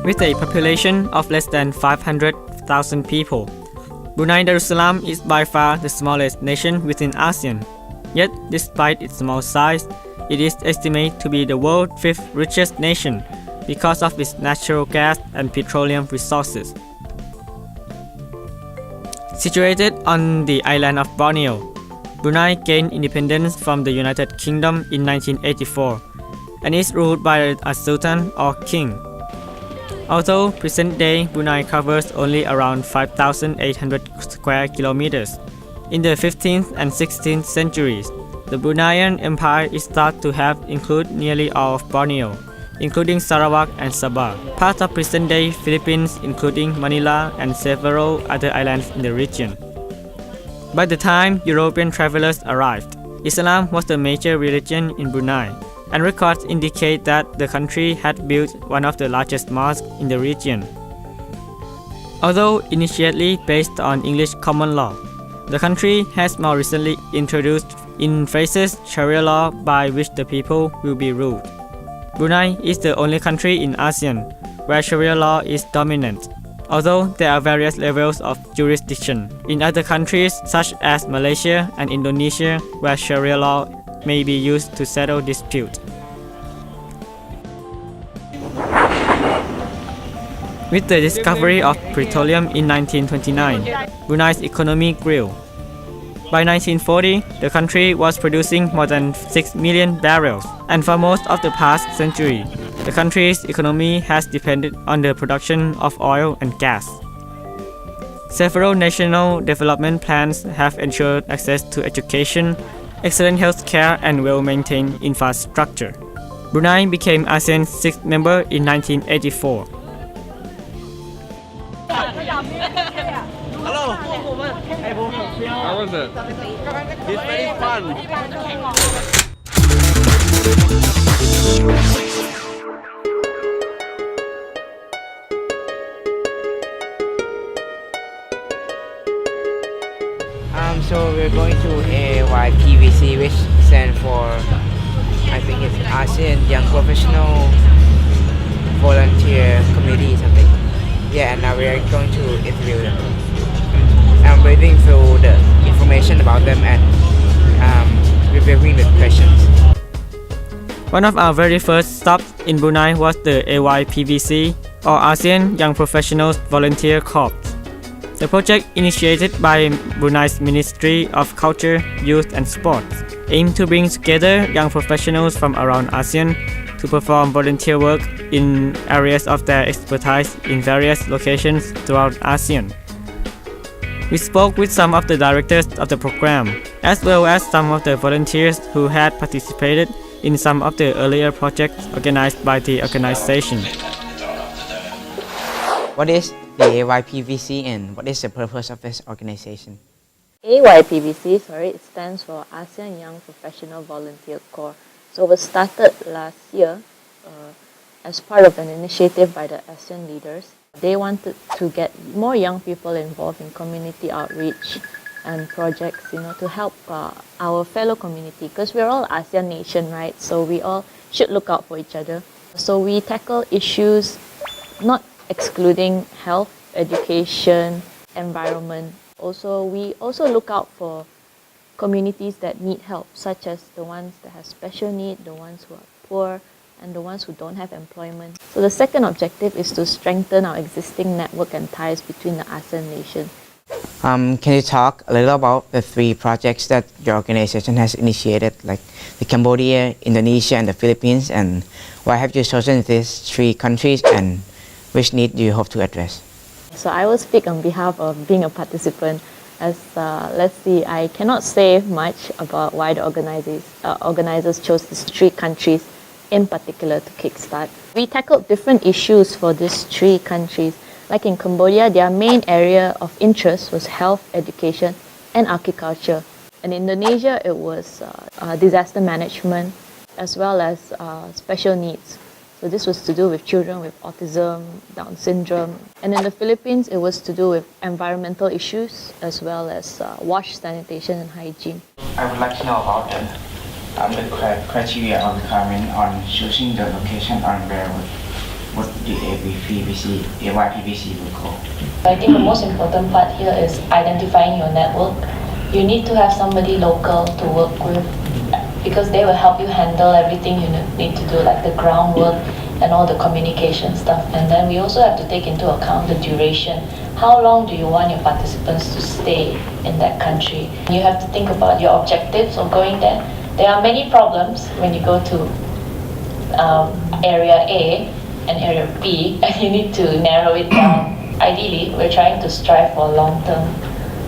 With a population of less than 500,000 people, Brunei Darussalam is by far the smallest nation within ASEAN. Yet, despite its small size, it is estimated to be the world's fifth richest nation because of its natural gas and petroleum resources. Situated on the island of Borneo, Brunei gained independence from the United Kingdom in 1984 and is ruled by a sultan or king. Although present-day Brunei covers only around 5,800 square kilometers, in the 15th and 16th centuries, the Bruneian Empire is thought to have included nearly all of Borneo, including Sarawak and Sabah, part of present-day Philippines including Manila and several other islands in the region. By the time European travelers arrived, Islam was the major religion in Brunei, and records indicate that the country had built one of the largest mosques in the region. Although initially based on English common law, the country has more recently introduced in phrases Sharia law by which the people will be ruled. Brunei is the only country in ASEAN where Sharia law is dominant, although there are various levels of jurisdiction in other countries such as Malaysia and Indonesia where Sharia law may be used to settle disputes. With the discovery of petroleum in 1929, Brunei's economy grew. By 1940, the country was producing more than 6 million barrels, and for most of the past century, the country's economy has depended on the production of oil and gas. Several national development plans have ensured access to education, excellent health care, and well-maintained infrastructure. Brunei became ASEAN's sixth member in 1984. Hello. How was it? It's very fun. So we're going to AYPVC, which stands for, I think it's ASEAN Young Professional Volunteer Committee something. Yeah, and now we are going to interview them. I'm reading through the information about them and reviewing the questions. One of our very first stops in Brunei was the AYPVC, or ASEAN Young Professionals Volunteer Corps. The project, initiated by Brunei's Ministry of Culture, Youth and Sports, aimed to bring together young professionals from around ASEAN to perform volunteer work in areas of their expertise in various locations throughout ASEAN. We spoke with some of the directors of the program, as well as some of the volunteers who had participated in some of the earlier projects organized by the organization. What is the AYPVC and what is the purpose of this organization? AYPVC, it stands for ASEAN Young Professional Volunteer Corps. So it was started last year as part of an initiative by the ASEAN leaders. They wanted to get more young people involved in community outreach and projects, to help our fellow community, because we're all ASEAN nation, right? So we all should look out for each other. So we tackle issues not excluding health, education, environment. We also look out for communities that need help, such as the ones that have special need, the ones who are poor, and the ones who don't have employment. So the second objective is to strengthen our existing network and ties between the ASEAN nations. Can you talk a little about the three projects that your organization has initiated, like the Cambodia, Indonesia, and the Philippines, and why have you chosen these three countries and which need do you hope to address? So I will speak on behalf of being a participant. As I cannot say much about why the organizers chose these three countries in particular to kickstart. We tackled different issues for these three countries. Like in Cambodia, their main area of interest was health, education, and agriculture. In Indonesia, it was disaster management as well as special needs. So this was to do with children with autism, Down syndrome. And in the Philippines, it was to do with environmental issues as well as wash, sanitation, and hygiene. I would like to know about the criteria or requirement on choosing the location on where what the AYPVC will call? I think the most important part here is identifying your network. You need to have somebody local to work with because they will help you handle everything you need to do, like the groundwork and all the communication stuff. And then we also have to take into account the duration. How long do you want your participants to stay in that country? You have to think about your objectives of going there. There are many problems when you go to area A and area B, and you need to narrow it down. Ideally, we're trying to strive for long-term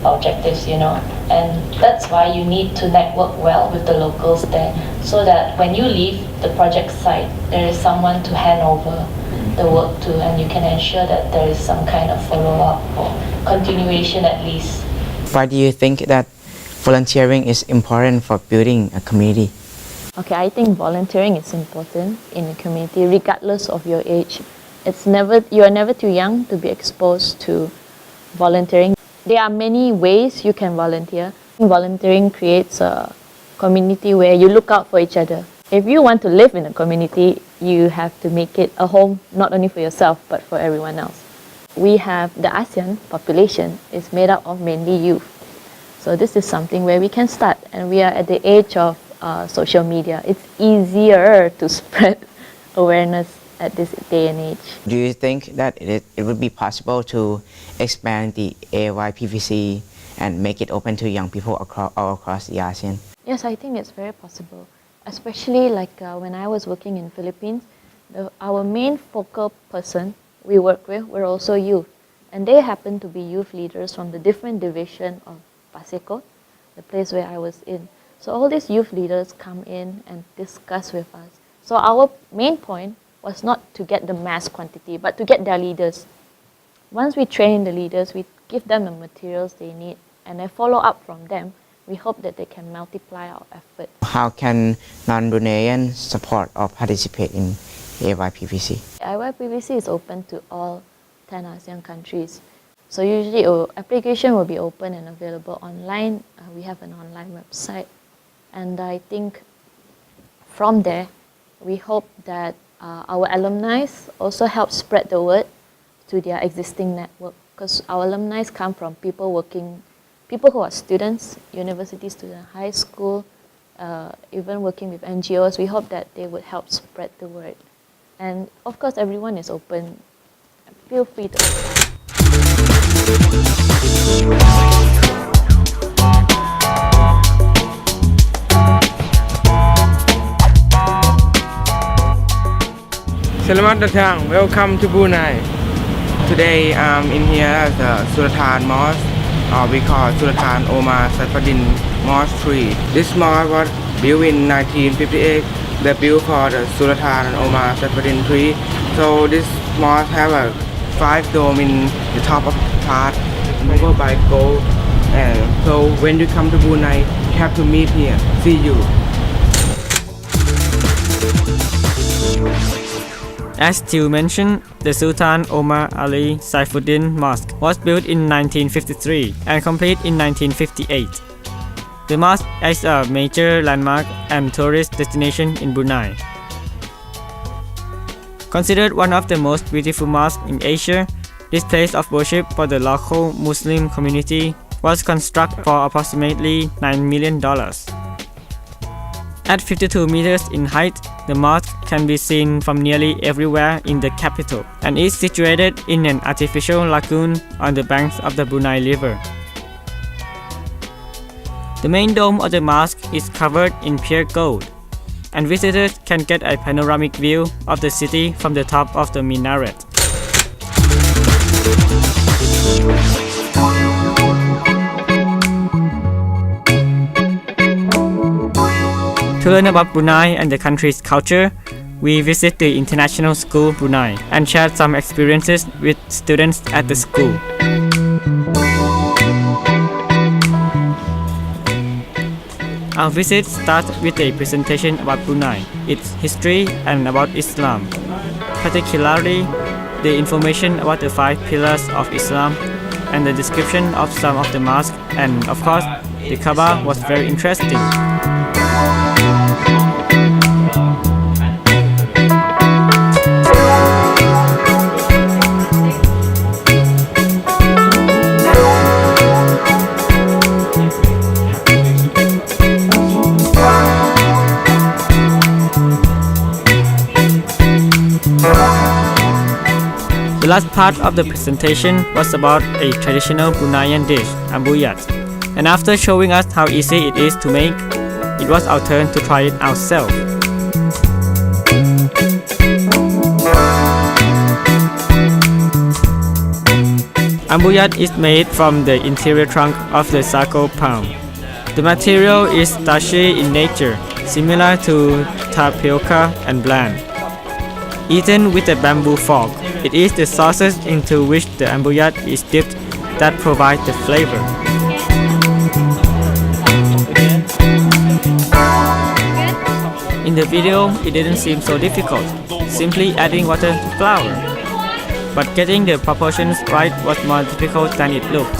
objectives, and that's why you need to network well with the locals there, so that when you leave the project site, there is someone to hand over the work to, and you can ensure that there is some kind of follow-up or continuation at least. Why do you think that volunteering is important for building a community? Okay, I think volunteering is important in a community regardless of your age. You are never too young to be exposed to volunteering. There are many ways you can volunteer. Volunteering creates a community where you look out for each other. If you want to live in a community, you have to make it a home not only for yourself but for everyone else. We have the ASEAN population is made up of mainly youth. So this is something where we can start, and we are at the age of social media. It's easier to spread awareness at this day and age. Do you think that it would be possible to expand the AYPVC and make it open to young people all across the ASEAN? Yes, I think it's very possible. Especially when I was working in Philippines, our main focal person we work with were also youth. And they happen to be youth leaders from the different division of Paseco, the place where I was in. So all these youth leaders come in and discuss with us. So our main point was not to get the mass quantity, but to get their leaders. Once we train the leaders, we give them the materials they need, and then follow up from them. We hope that they can multiply our effort. How can non-Bruneians support or participate in AYPVC? AYPVC is open to all 10 ASEAN countries. So usually application will be open and available online. We have an online website. And I think from there, we hope that our alumni also help spread the word to their existing network. Because our alumni come from people who are students, university students, high school, even working with NGOs. We hope that they would help spread the word. And of course, everyone is open. Feel free to. Selamat datang, welcome to Brunei. Today I'm in here at the Sultan Mosque, or we call Sultan Omar Saifuddin Mosque 3. This mosque was built in 1958. They built for the Sultan Omar Saifuddin 3. So this mosque have a 5 dome in the top of the part, covered by gold. And so when you come to Brunei, you have to meet here. See you. As Tiu mentioned, the Sultan Omar Ali Saifuddin Mosque was built in 1953 and complete in 1958. The mosque is a major landmark and tourist destination in Brunei. Considered one of the most beautiful mosques in Asia, this place of worship for the local Muslim community was constructed for approximately $9 million. At 52 meters in height, the mosque can be seen from nearly everywhere in the capital and is situated in an artificial lagoon on the banks of the Brunei River. The main dome of the mosque is covered in pure gold, and visitors can get a panoramic view of the city from the top of the minaret. To learn about Brunei and the country's culture, we visit the International School Brunei and shared some experiences with students at the school. Our visit starts with a presentation about Brunei, its history, and about Islam, particularly the information about the 5 pillars of Islam and the description of some of the mosques, and of course, the Kaaba was very interesting. The last part of the presentation was about a traditional Bruneian dish, ambuyat. And after showing us how easy it is to make, it was our turn to try it ourselves. Ambuyat is made from the interior trunk of the sago palm. The material is starchy in nature, similar to tapioca and bland. Eaten with a bamboo fork, it is the sauces into which the ambuyat is dipped that provide the flavor. In the video, it didn't seem so difficult, simply adding water to flour. But getting the proportions right was more difficult than it looked.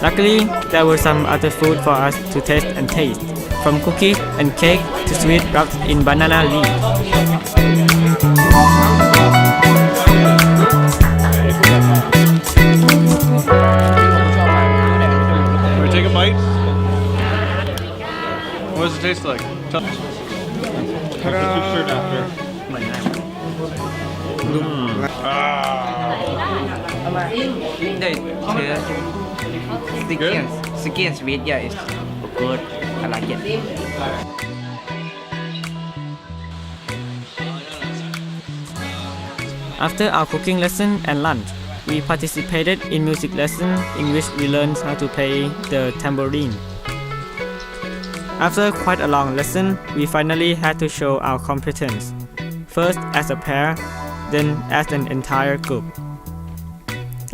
Luckily, there were some other food for us to taste and taste, from cookies and cake to sweet wrapped in banana leaf. Can we take a bite? What does it taste like? Sticky and sweet, yeah, it's good. I like it. After our cooking lesson and lunch, we participated in music lesson in which we learned how to play the tambourine. After quite a long lesson, we finally had to show our competence, first as a pair, then as an entire group.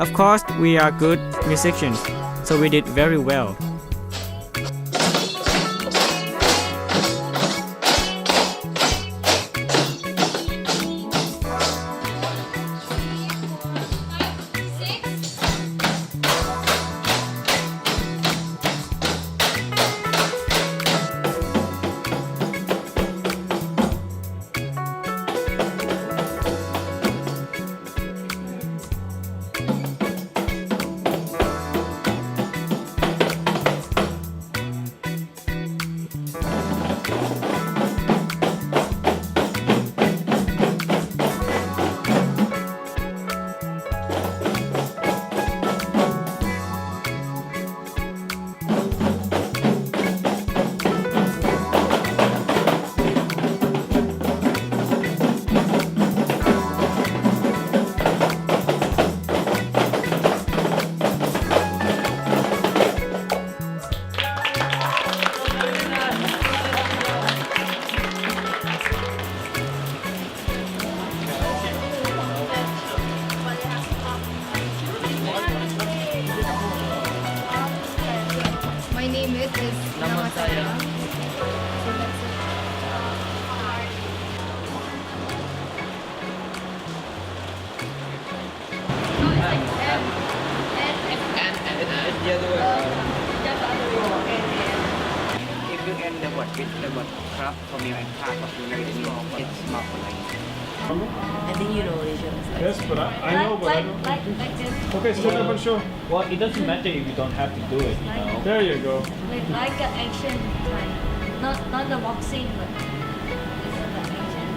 Of course, we are good musicians, so we did very well. My name is Namasaya. If you end the word with the word crab from your part of the it's more polite. I think you know Malaysia. Yes, but I know, but I don't. Like this. Okay, stand up and show. Well, it doesn't matter if you don't have to do it, you know. There you go. Like an action, like not the boxing, but it's an action.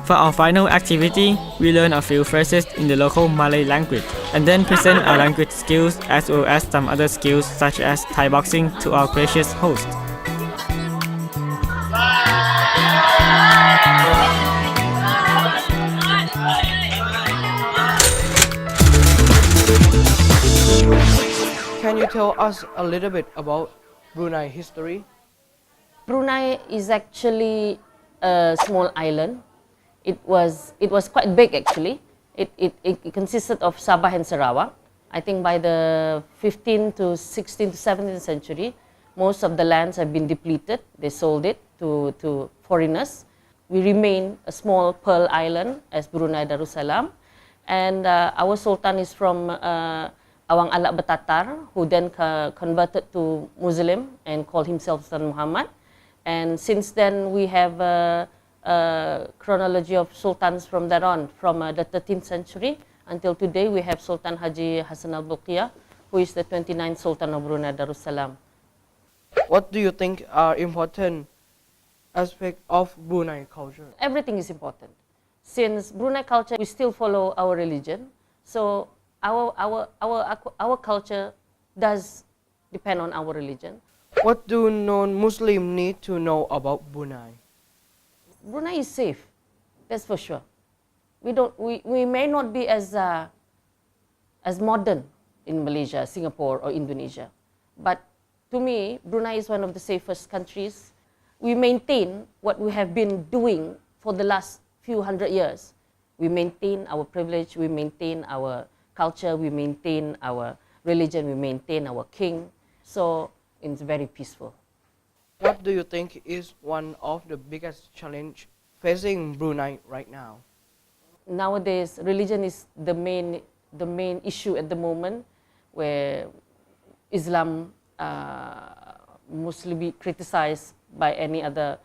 For our final activity, we learn a few phrases in the local Malay language and then present our language skills as well as some other skills such as Thai boxing to our gracious host. Can you tell us a little bit about Brunei history? Brunei is actually a small island. It was quite big actually. It consisted of Sabah and Sarawak. I think by the 15th to 16th to 17th century, most of the lands have been depleted. They sold it to foreigners. We remain a small pearl island as Brunei Darussalam. And our sultan is from Awang Alak Batatar, who then converted to Muslim and called himself Sultan Muhammad. And since then, we have a chronology of sultans from that on, from the 13th century until today. We have Sultan Haji Hassan al-Bolkiah, who is the 29th Sultan of Brunei Darussalam. What do you think are important aspects of Brunei culture? Everything is important. Since Brunei culture, we still follow our religion, so our culture does depend on our religion. What do non-Muslims need to know about Brunei? Brunei is safe, that's for sure. We may not be as modern in Malaysia, Singapore, or Indonesia, but to me, Brunei is one of the safest countries. We maintain what we have been doing for the last few hundred years. We maintain our privilege, we maintain our culture, we maintain our religion, we maintain our king. So it's very peaceful. What do you think is one of the biggest challenge facing Brunei right now? Nowadays, religion is the main issue at the moment, where Islam mostly be criticized by any other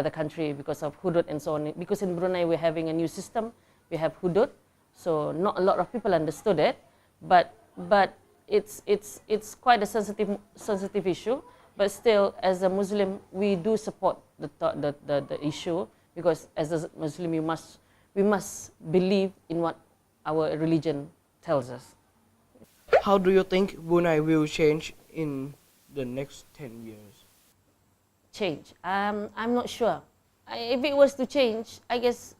country because of hudud and so on. Because in Brunei we're having a new system, we have hudud, so not a lot of people understood it, but it's quite a sensitive issue. But still, as a Muslim, we do support the issue, because as a Muslim we must believe in what our religion tells us. How do you think Brunei will change in the next 10 years? Change? I'm not sure. If it was to change, I guess,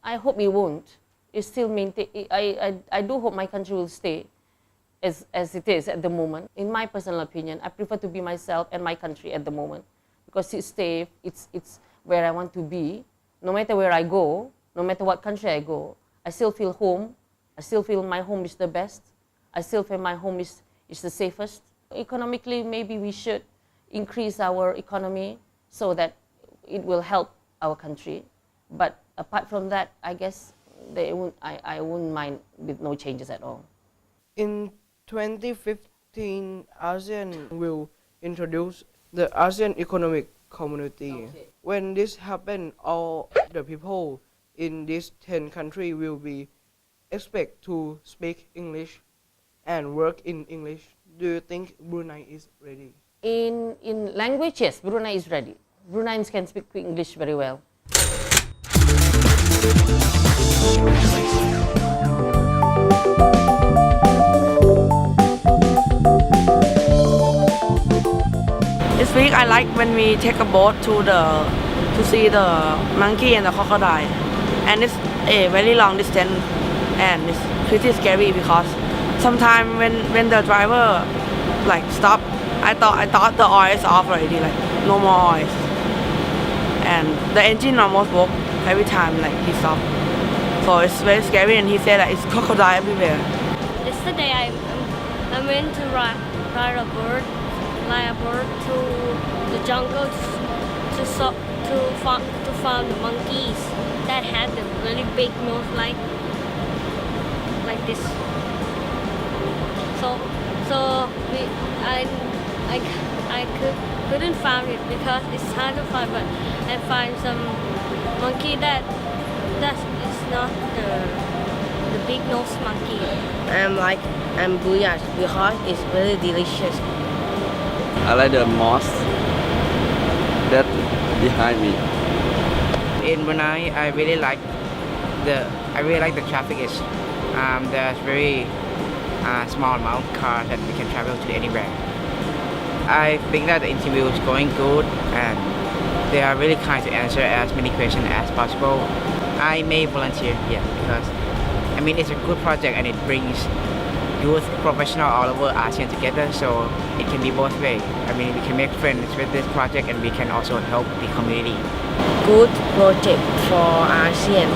I hope it won't. It still maintain. I do hope my country will stay as it is at the moment. In my personal opinion, I prefer to be myself and my country at the moment, because it's safe. It's where I want to be. No matter where I go, no matter what country I go, I still feel home. I still feel my home is the best. I still feel my home is the safest. Economically, maybe we should increase our economy so that it will help our country. But apart from that, I guess I wouldn't mind with no changes at all. In 2015, ASEAN will introduce the ASEAN Economic Community. Okay. When this happens, all the people in these 10 countries will be expect to speak English and work in English. Do you think Brunei is ready? In language, yes, Brunei is ready. Bruneians can speak English very well. This week I like when we take a boat to see the monkey and the crocodile, and it's a very long distance and it's pretty scary because sometimes when the driver like stop, I thought the oil is off already, like no more oil, and the engine almost broke every time like he stopped. So it's very scary, and he said that it's crocodile everywhere. Yesterday I went to ride a bird, fly a bird to the jungle to find the monkeys that had a really big nose like this. So I couldn't find it because it's hard to find, but I find some monkey that is not the big nose monkey. I'm bouillabaisse because it's very delicious. I like the mosque that behind me. In Brunei, I really like the traffic is there's very small amount of cars and we can travel to anywhere. I think that the interview is going good and they are really kind to answer as many questions as possible. I may volunteer here because it's a good project and it brings youth professional all over ASEAN together, so it can be both ways. We can make friends with this project and we can also help the community. Good project for ASEAN.